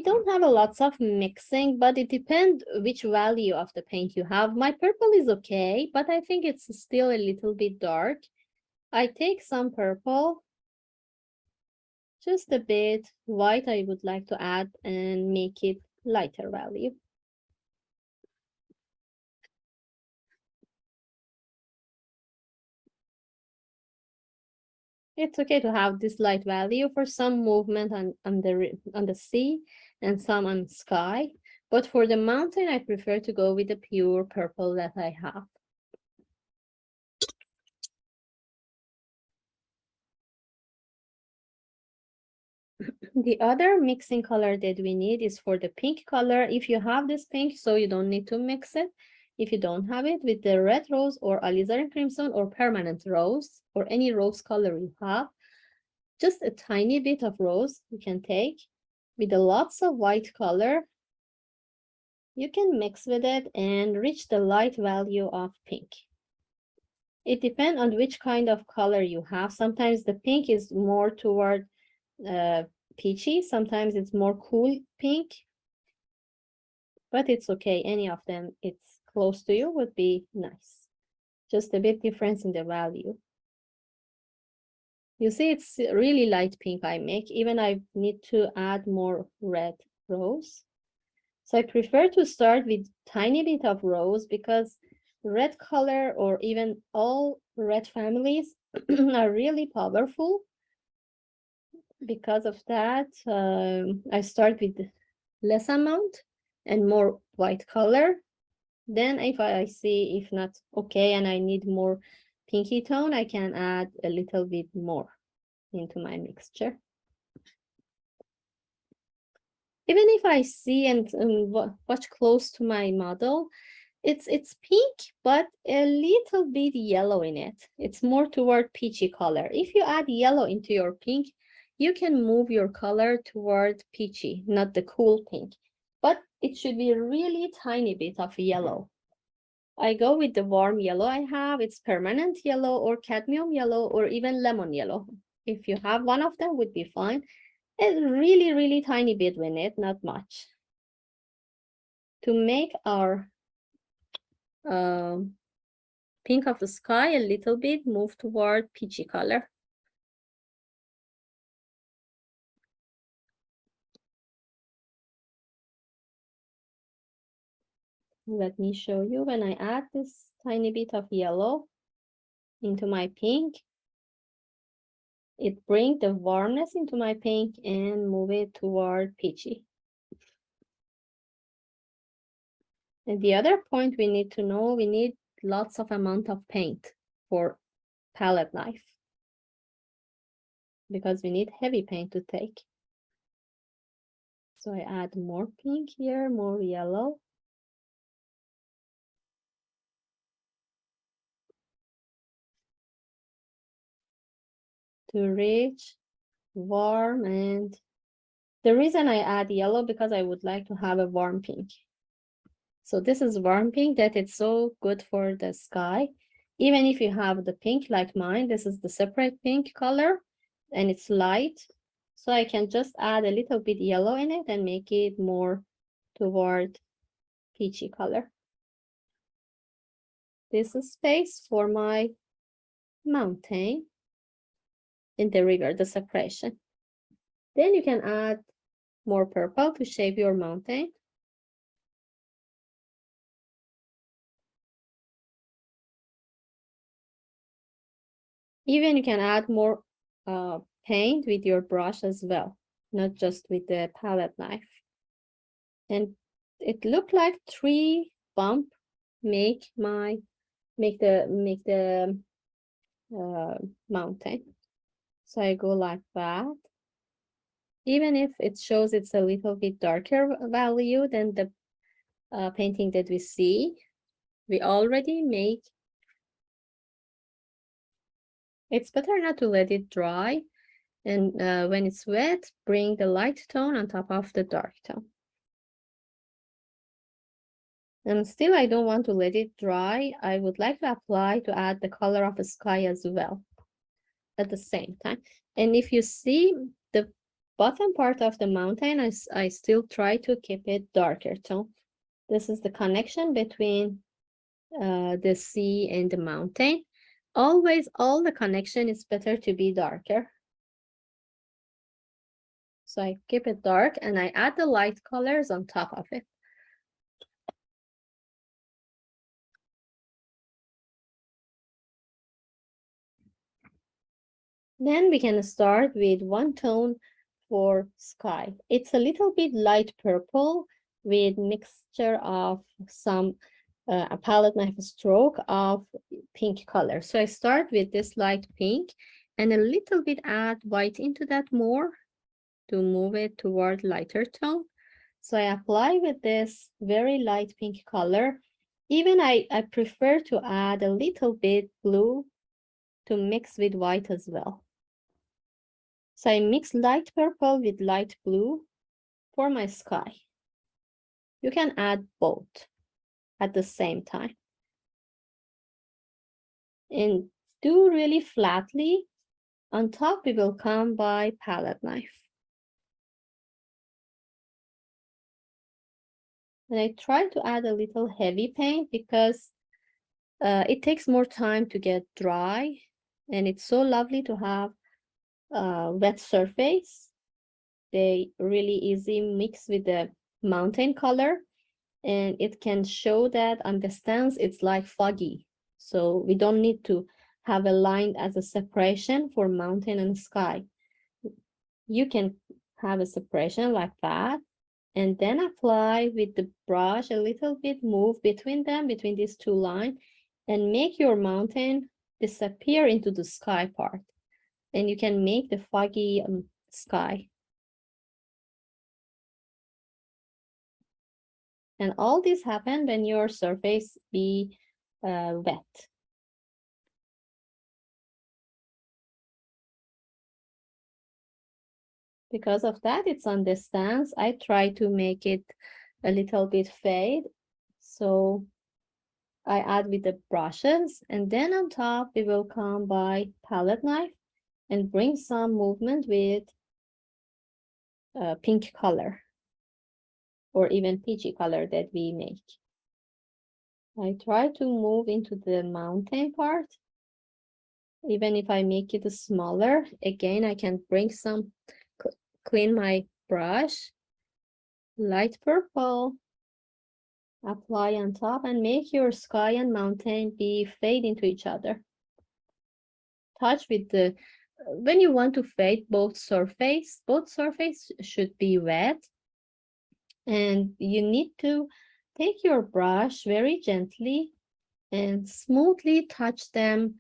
don't have a lots of mixing, but it depends which value of the paint you have. My purple is okay, but I think it's still a little bit dark. I take some purple, just a bit white I would like to add and make it lighter value. It's okay to have this light value for some movement on the sea and some on sky. But for the mountain, I prefer to go with the pure purple that I have. The other mixing color that we need is for the pink color. If you have this pink, so you don't need to mix it. If you don't have it, with the red rose or alizarin crimson or permanent rose or any rose color you have, just a tiny bit of rose you can take with a lots of white color. You can mix with it and reach the light value of pink. It depends on which kind of color you have. Sometimes the pink is more toward peachy, sometimes it's more cool pink, but it's okay. Any of them, it's close to you would be nice. Just a bit difference in the value. You see, it's really light pink I make. Even I need to add more red rose. So I prefer to start with tiny bit of rose because red color or even all red families are really powerful. Because of that, I start with less amount and more white color. Then if I see if not okay and I need more pinky tone, I can add a little bit more into my mixture. Even if I see and watch close to my model, it's pink, but a little bit yellow in it. It's more toward peachy color. If you add yellow into your pink, you can move your color toward peachy, not the cool pink, but it should be a really tiny bit of yellow. I go with the warm yellow I have. It's permanent yellow or cadmium yellow or even lemon yellow. If you have one of them, would be fine. It's really, really tiny bit in it, not much. To make our pink of the sky a little bit, move toward peachy color. Let me show you when I add this tiny bit of yellow into my pink. It brings the warmness into my pink and move it toward peachy. And the other point we need to know, we need lots of amount of paint for palette knife because we need heavy paint to take. So I add more pink here, more yellow. To reach warm, and the reason I add yellow because I would like to have a warm pink. So this is warm pink that it's so good for the sky. Even if you have the pink like mine, this is the separate pink color and it's light. So I can just add a little bit yellow in it and make it more toward peachy color. This is space for my mountain in the river, the separation. Then you can add more purple to shape your mountain. Even you can add more paint with your brush as well, not just with the palette knife. And it looked like 3 bump make the mountain. So I go like that. Even if it shows it's a little bit darker value than the painting that we see, we already make. It's better not to let it dry. And when it's wet, bring the light tone on top of the dark tone. And still, I don't want to let it dry. I would like to apply to add the color of the sky as well at the same time. And if you see, the bottom part of the mountain, I still try to keep it darker tone. This is the connection between the sea and the mountain. Always, all the connection is better to be darker. So I keep it dark and I add the light colors on top of it. Then we can start with one tone for sky. It's a little bit light purple with mixture of some a palette knife stroke of pink color. So I start with this light pink and a little bit add white into that more to move it toward lighter tone. So I apply with this very light pink color. Even I prefer to add a little bit blue to mix with white as well. So I mix light purple with light blue for my sky. You can add both at the same time. And do really flatly. On top, we will come by palette knife. And I try to add a little heavy paint because it takes more time to get dry. And it's so lovely to have wet surface. They really easy mix with the mountain color. And it can show that on distance, it's like foggy. So we don't need to have a line as a separation for mountain and sky. You can have a separation like that, and then apply with the brush a little bit, move between them, between these two lines, and make your mountain disappear into the sky part. And you can make the foggy sky. And all this happen when your surface be wet. Because of that, it's on distance. I try to make it a little bit fade. So I add with the brushes, and then on top, we will come by palette knife and bring some movement with pink color or even peachy color that we make. I try to move into the mountain part. Even if I make it smaller, again, I can bring some, clean my brush, light purple, apply on top, and make your sky and mountain be fade into each other. Touch with the, when you want to fade both surface should be wet. And you need to take your brush very gently and smoothly touch them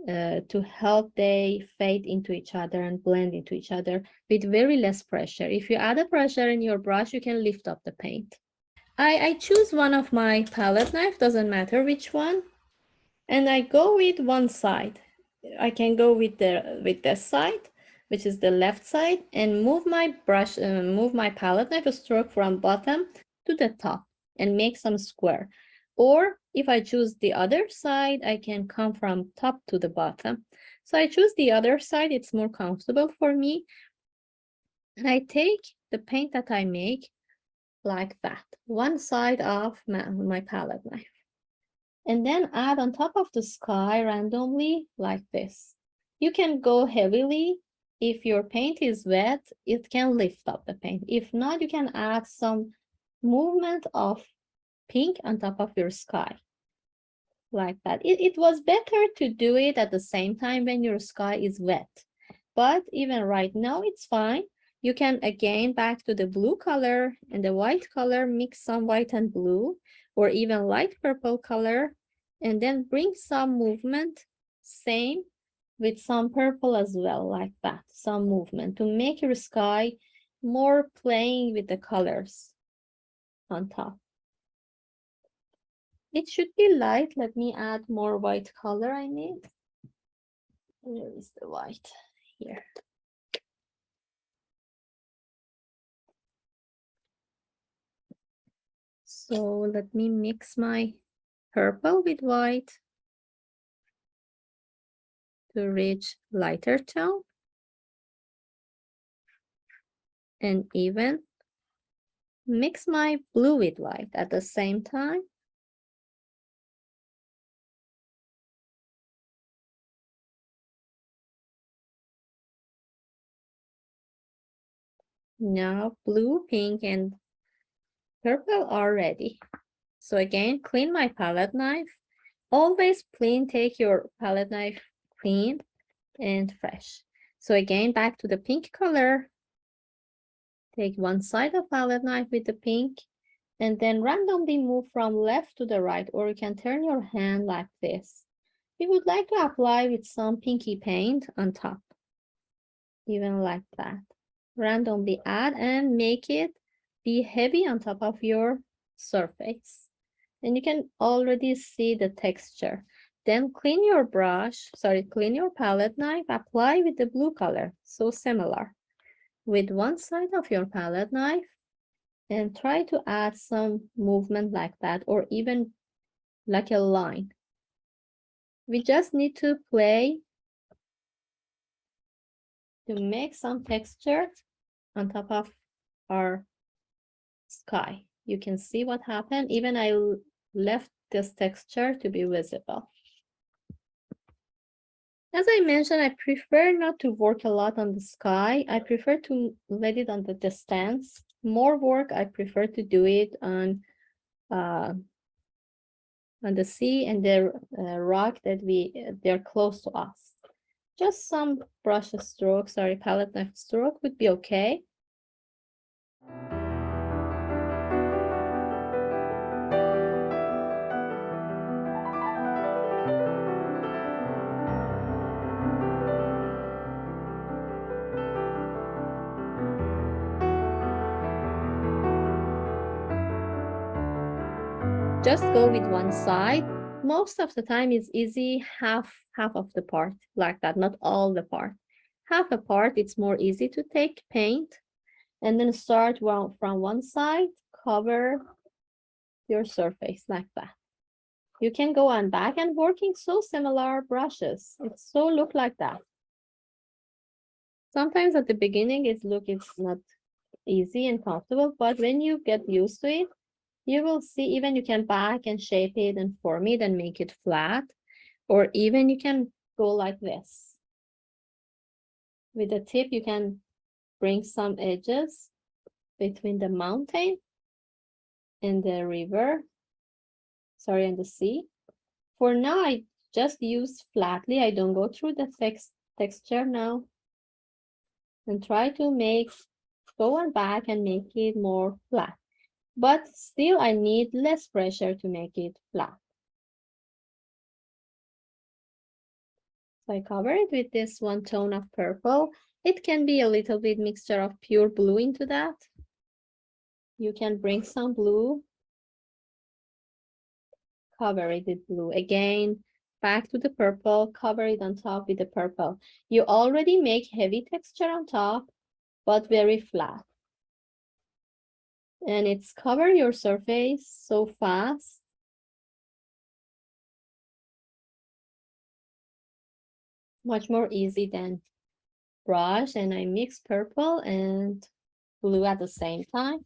to help they fade into each other and blend into each other with very less pressure. If you add a pressure in your brush, you can lift up the paint. I choose one of my palette knife, doesn't matter which one, and I go with one side. I can go with this side, which is the left side, and move my brush, move my palette knife stroke from bottom to the top and make some square. Or if I choose the other side, I can come from top to the bottom. So I choose the other side, it's more comfortable for me. And I take the paint that I make like that, one side of my palette knife. And then add on top of the sky randomly like this. You can go heavily. If your paint is wet, it can lift up the paint. If not, you can add some movement of pink on top of your sky like that. It was better to do it at the same time when your sky is wet. But even right now, it's fine. You can again back to the blue color and the white color, mix some white and blue, or even light purple color, and then bring some movement, same with some purple as well, like that, some movement to make your sky more playing with the colors on top. It should be light. Let me add more white color I need. Where is the white? Here. So let me mix my purple with white to reach lighter tone. and even mix my blue with white at the same time. Now blue, pink, and purple are ready. So again, clean my palette knife. Always clean, take your palette knife clean and fresh. So again, back to the pink color. Take one side of palette knife with the pink and then randomly move from left to the right, or you can turn your hand like this. You would like to apply with some pinky paint on top, even like that. Randomly add and make it be heavy on top of your surface. And you can already see the texture. Then clean your clean your palette knife, apply with the blue color, so similar. With one side of your palette knife, and try to add some movement like that, or even like a line. We just need to play to make some texture on top of our sky. You can see what happened. Even I left this texture to be visible. As I mentioned, I prefer not to work a lot on the sky. I prefer to let it on the distance. More work, I prefer to do it on the sea and the rock that they're close to us. Just some brush strokes, palette knife stroke would be okay. Just go with one side. Most of the time it's easy, half of the part like that, not all the part. Half a part, it's more easy to take paint and then start from one side, cover your surface like that. You can go on back and working so similar brushes. It so look like that. Sometimes at the beginning it's not easy and comfortable, but when you get used to it, you will see even you can back and shape it and form it and make it flat, or even you can go like this. With the tip, you can bring some edges between the mountain and the river, and the sea. For now, I just use flatly. I don't go through the texture now. And try to go on back and make it more flat. But still, I need less pressure to make it flat. So I cover it with this one tone of purple. It can be a little bit mixture of pure blue into that. You can bring some blue, cover it with blue. Again, back to the purple, cover it on top with the purple. You already make heavy texture on top, but very flat. And it's cover your surface so fast. Much more easy than brush, and I mix purple and blue at the same time.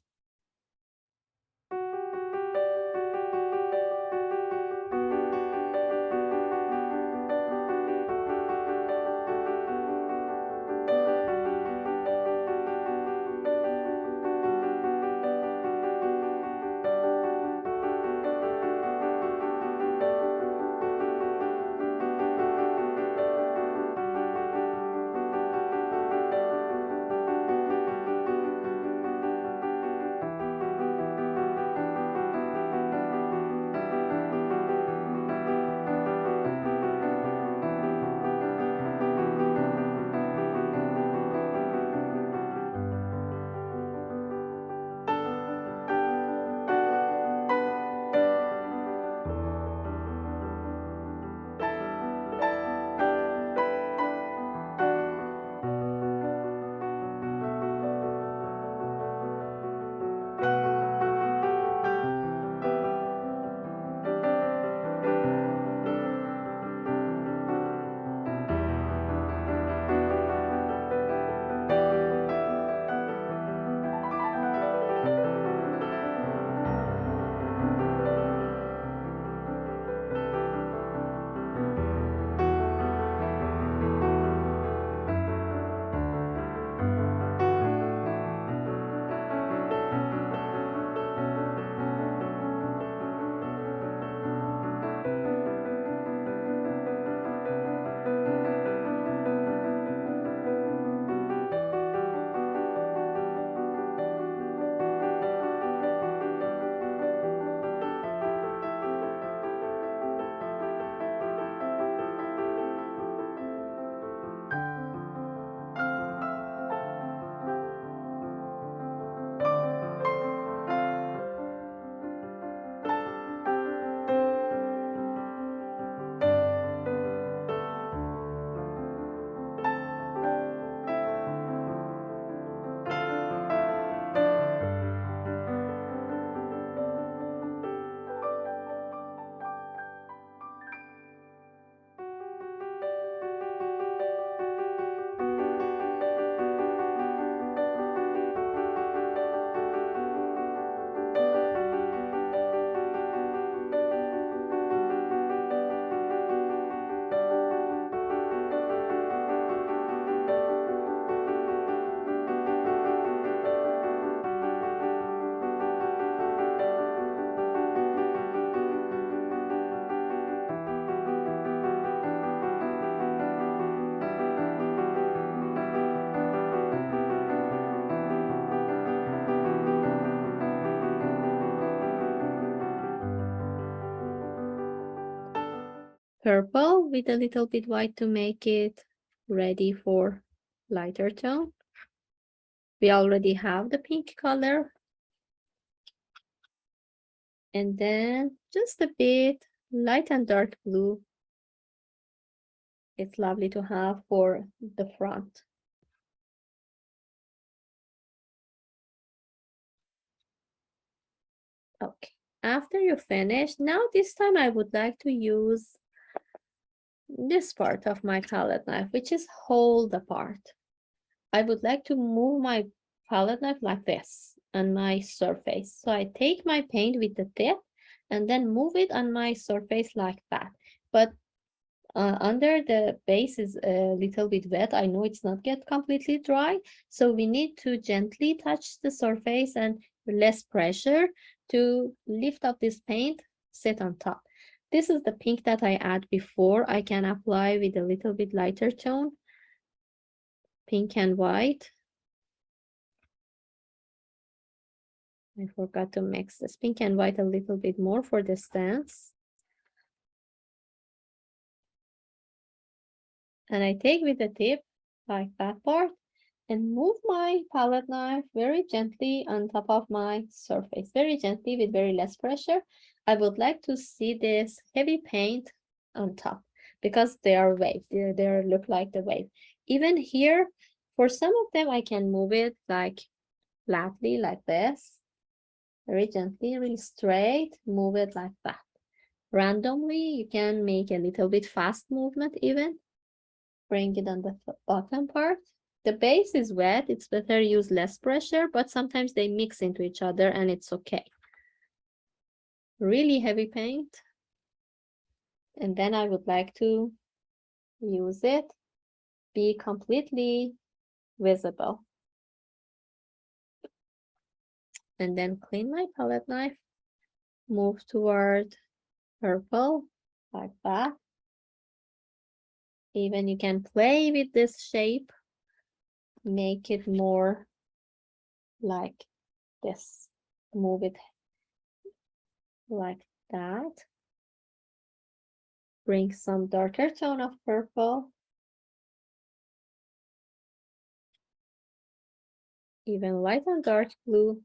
purple with a little bit white to make it ready for lighter tone. We already have the pink color. And then just a bit light and dark blue. It's lovely to have for the front. Okay, after you finish, now this time I would like to use this part of my palette knife, which is hold the part. I would like to move my palette knife like this on my surface. So I take my paint with the tip and then move it on my surface like that. But under the base is a little bit wet. I know it's not yet completely dry. So we need to gently touch the surface and less pressure to lift up this paint, sit on top. This is the pink that I add before. I can apply with a little bit lighter tone, pink and white. I forgot to mix this pink and white a little bit more for the stance. And I take with the tip, like that part, and move my palette knife very gently on top of my surface, very gently with very less pressure. I would like to see this heavy paint on top because they are wave, they look like the wave. Even here, for some of them, I can move it like flatly like this, very gently, really straight, move it like that. Randomly, you can make a little bit fast movement even. Bring it on the bottom part. The base is wet, it's better use less pressure, but sometimes they mix into each other and it's okay. Really heavy paint. And then I would like to use it, be completely visible. And then clean my palette knife, move toward purple, like that. Even you can play with this shape, make it more like this. Move it like that. Bring some darker tone of purple. Even light and dark blue.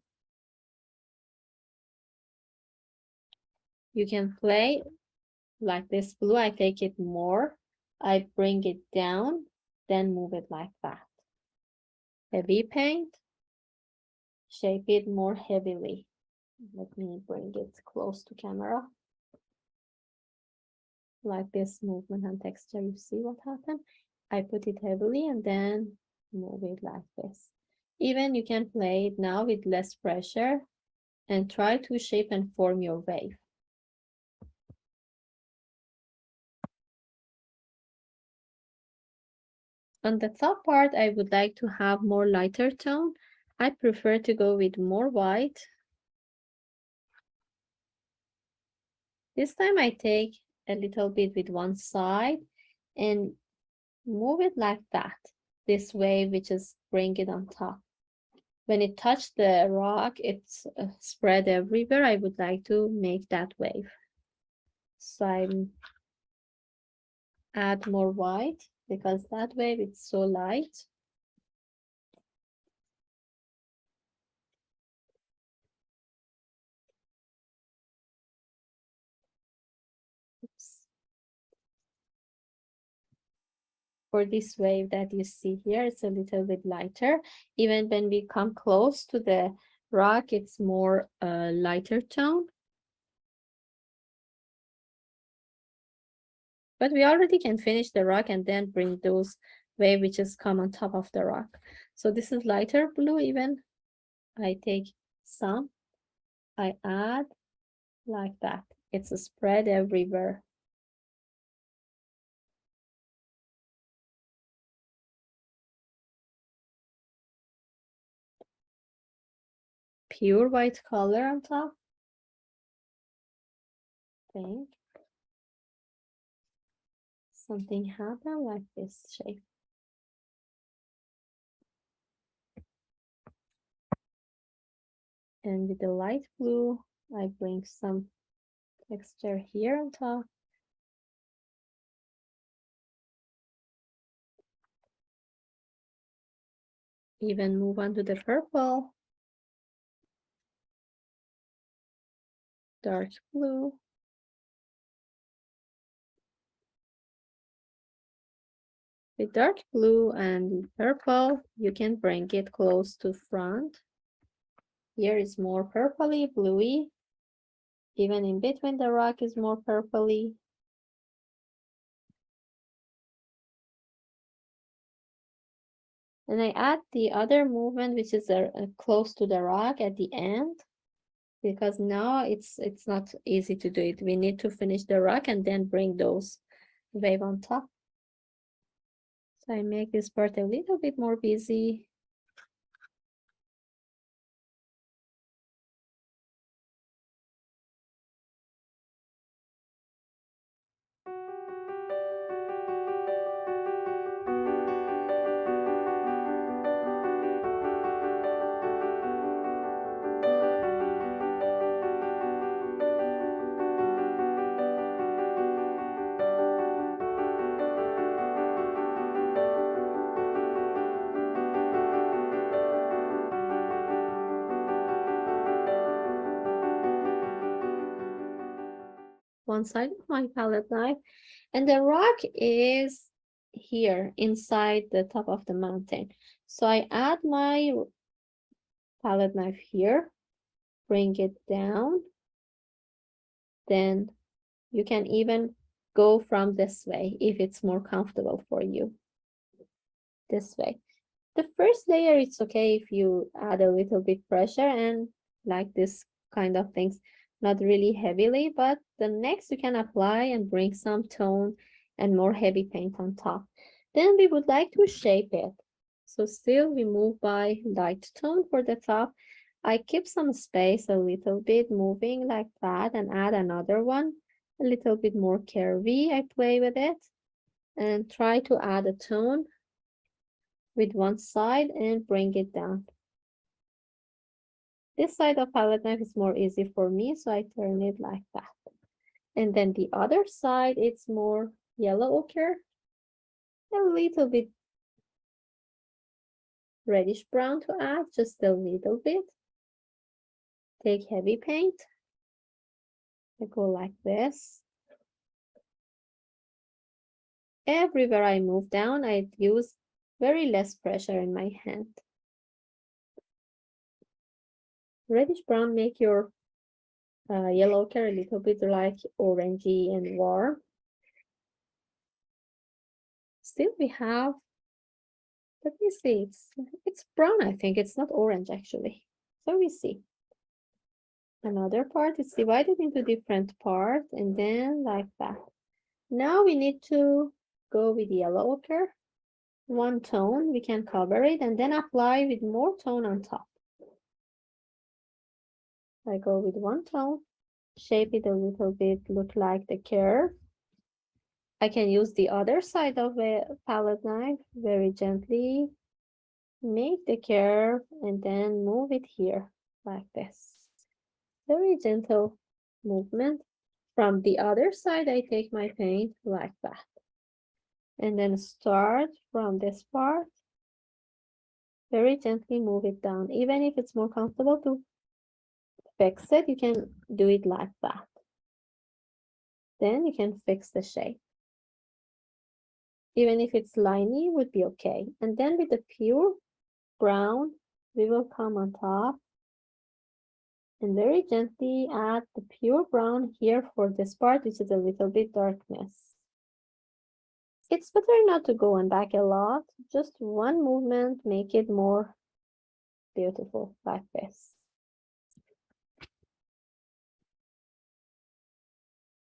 You can play like this blue. I take it more. I bring it down, then move it like that. Heavy paint. Shape it more heavily. Let me bring it close to camera. Like this movement and texture, you see what happened? I put it heavily and then move it like this. Even you can play it now with less pressure and try to shape and form your wave. On the top part, I would like to have more lighter tone. I prefer to go with more white. This time I take a little bit with one side and move it like that. This wave, which is bring it on top. When it touched the rock, it's spread everywhere. I would like to make that wave. So I add more white because that wave is so light. Oops. For this wave that you see here, it's a little bit lighter. Even when we come close to the rock, it's more lighter tone. But we already can finish the rock and then bring those wave which is come on top of the rock. So this is lighter blue even. I take some, I add like that. It's a spread everywhere. Pure white color on top. Think something happened like this shape. And with the light blue, I bring some texture here on top. Even move on to the purple, dark blue. With dark blue and purple, you can bring it close to front. Here is more purpley, bluey. Even in between the rock is more purpley. And I add the other movement, which is close to the rock at the end, because now it's not easy to do it. We need to finish the rock and then bring those wave on top. So I make this part a little bit more busy. One side of my palette knife, and the rock is here inside the top of the mountain. So I add my palette knife here, bring it down. Then you can even go from this way if it's more comfortable for you. This way. The first layer, it's okay if you add a little bit pressure and like this kind of things, not really heavily, but the next you can apply and bring some tone and more heavy paint on top. Then we would like to shape it. So still we move by light tone for the top. I keep some space a little bit, moving like that, and add another one, a little bit more curvy. I play with it and try to add a tone with one side and bring it down. This side of palette knife is more easy for me, so I turn it like that. And then the other side, it's more yellow ochre, a little bit reddish brown to add, just a little bit. Take heavy paint. I go like this. Everywhere I move down, I use very less pressure in my hand. Reddish brown make your yellow ochre a little bit like orangey and warm. Still we have, let me see, it's brown, I think. It's not orange actually. So we see. Another part, it's divided into different parts and then like that. Now we need to go with yellow ochre. One tone, we can cover it and then apply with more tone on top. I go with one tone, shape it a little bit, look like the curve. I can use the other side of the palette knife, very gently make the curve and then move it here like this. Very gentle movement. From the other side, I take my paint like that. And then start from this part. Very gently move it down. Even if it's more comfortable to fix it, you can do it like that. Then you can fix the shape. Even if it's liney, would be okay. And then with the pure brown, we will come on top and very gently add the pure brown here for this part, which is a little bit darkness. It's better not to go and back a lot. Just one movement, make it more beautiful like this.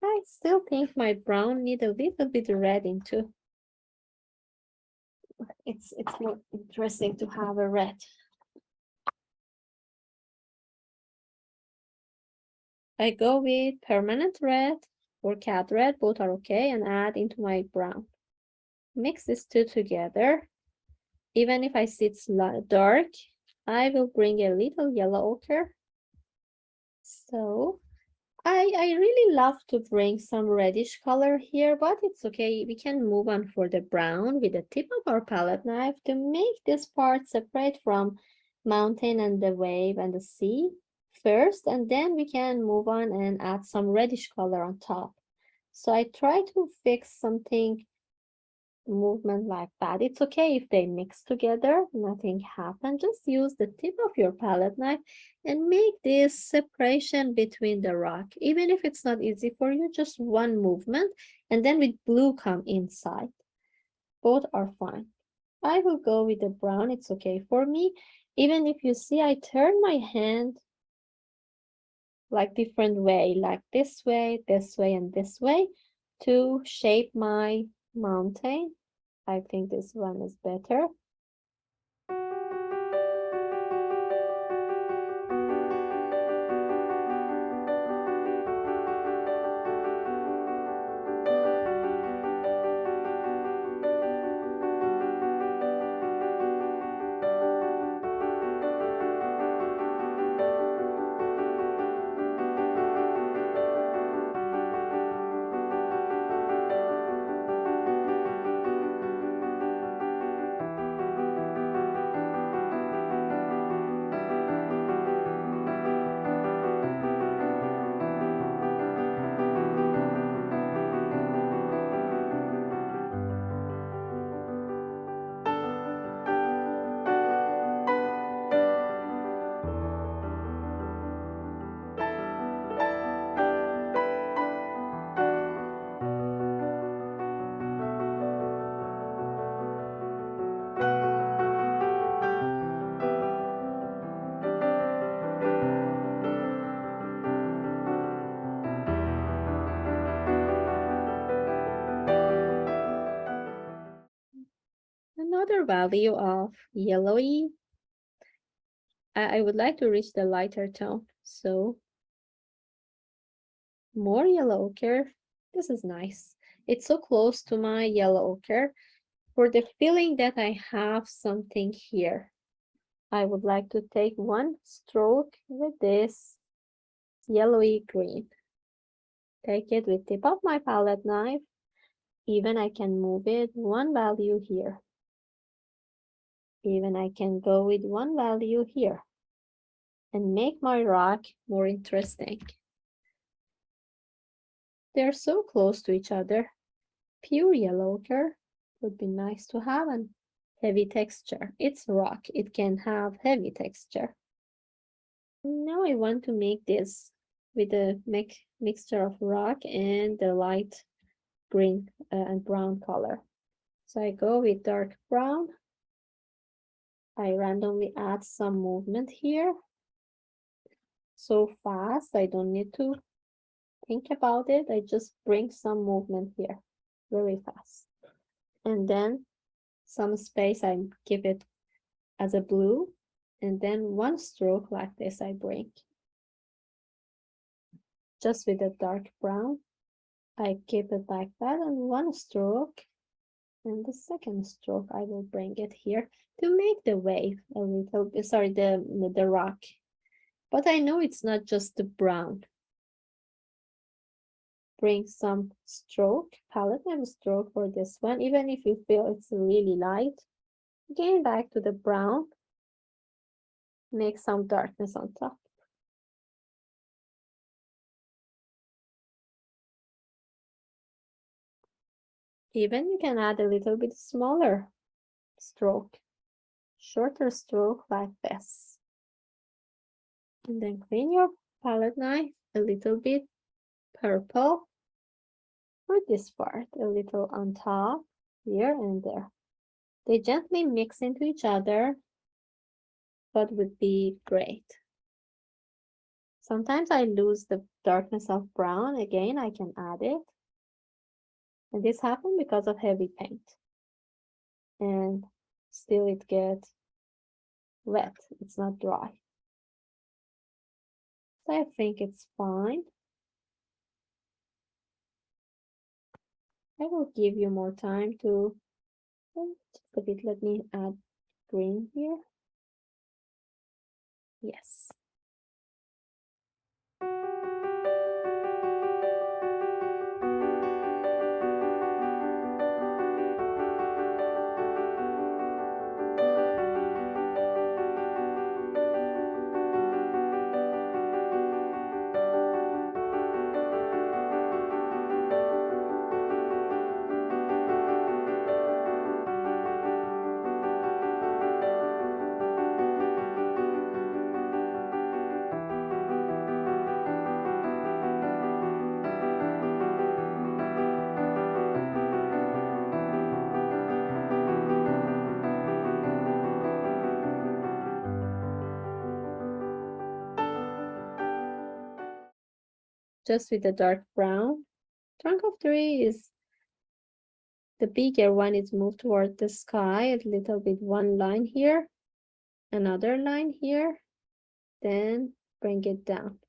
I still think my brown need a little bit red into. It's more interesting to have a red. I go with permanent red or cat red, both are okay, and add into my brown. Mix these two together. Even if I see it's dark, I will bring a little yellow ochre. So I really love to bring some reddish color here, but it's okay. We can move on for the brown with the tip of our palette knife to make this part separate from mountain and the wave and the sea first, and then we can move on and add some reddish color on top. So I try to fix something movement like that. It's okay if they mix together, nothing happened. Just use the tip of your palette knife and make this separation between the rock. Even if it's not easy for you, just one movement, and then with blue come inside. Both are fine. I will go with the brown, it's okay for me. Even if you see, I turn my hand like different way, like this way, and this way to shape my mountain. I think this one is better. Another value of yellowy, I would like to reach the lighter tone. So more yellow ochre. This is nice. It's so close to my yellow ochre. For the feeling that I have something here, I would like to take one stroke with this yellowy green. Take it with tip of my palette knife. Even I can move it one value here. Even I can go with one value here and make my rock more interesting. They're so close to each other. Pure yellow ochre would be nice to have, and heavy texture. It's rock, it can have heavy texture. Now I want to make this with a mixture of rock and the light green and brown color. So I go with dark brown. I randomly add some movement here. So fast, I don't need to think about it. I just bring some movement here, very fast. And then some space, I give it as a blue. And then one stroke like this I bring. Just with a dark brown, I keep it like that, and one stroke. And the second stroke, I will bring it here to make the wave a little bit, sorry, the rock. But I know it's not just the brown. Bring some stroke, palette knife stroke for this one, even if you feel it's really light. Again, back to the brown. Make some darkness on top. Even you can add a little bit smaller stroke, shorter stroke like this. And then clean your palette knife a little bit purple for this part, a little on top, here and there. They gently mix into each other, but would be great. Sometimes I lose the darkness of brown. Again, I can add it. And this happened because of heavy paint. And still it gets wet. It's not dry. So I think it's fine. I will give you more time to, just a bit, let me add green here. Yes. just with the dark brown. Trunk of tree is the bigger one is moved toward the sky, a little bit one line here, another line here, then bring it down.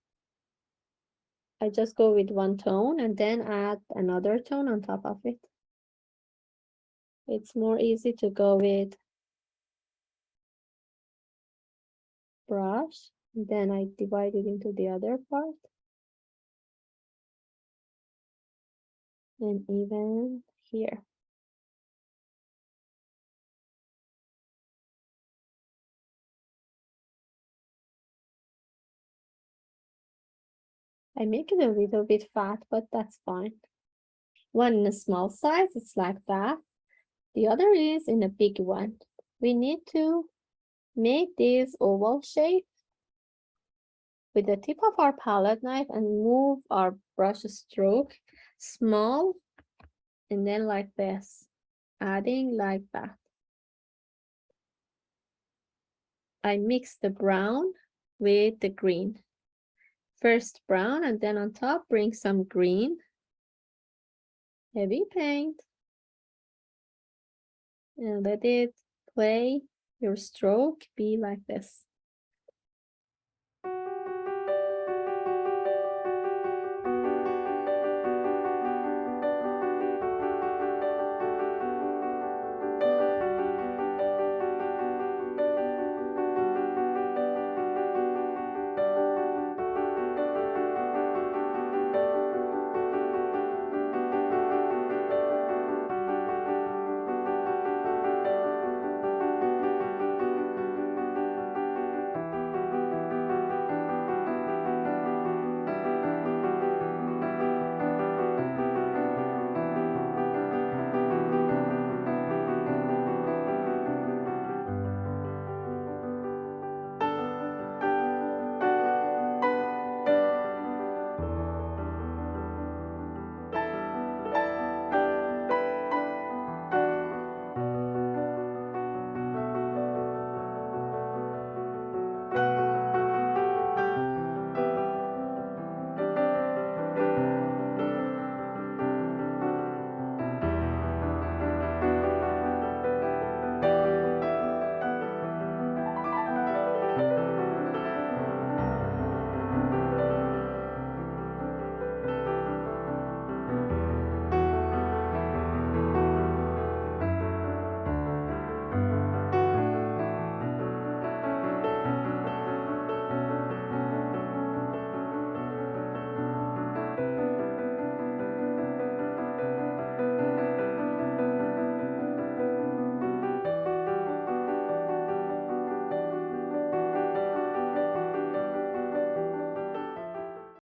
I just go with one tone and then add another tone on top of it. It's more easy to go with brush. Then I divide it into the other part. And even here. I make it a little bit fat, but that's fine. One in a small size, it's like that. The other is in a big one. We need to make this oval shape with the tip of our palette knife and move our brush stroke small and then like this, adding like that. I mix the brown with the green. First brown and then on top bring some green. Heavy paint. And let it play your stroke be like this.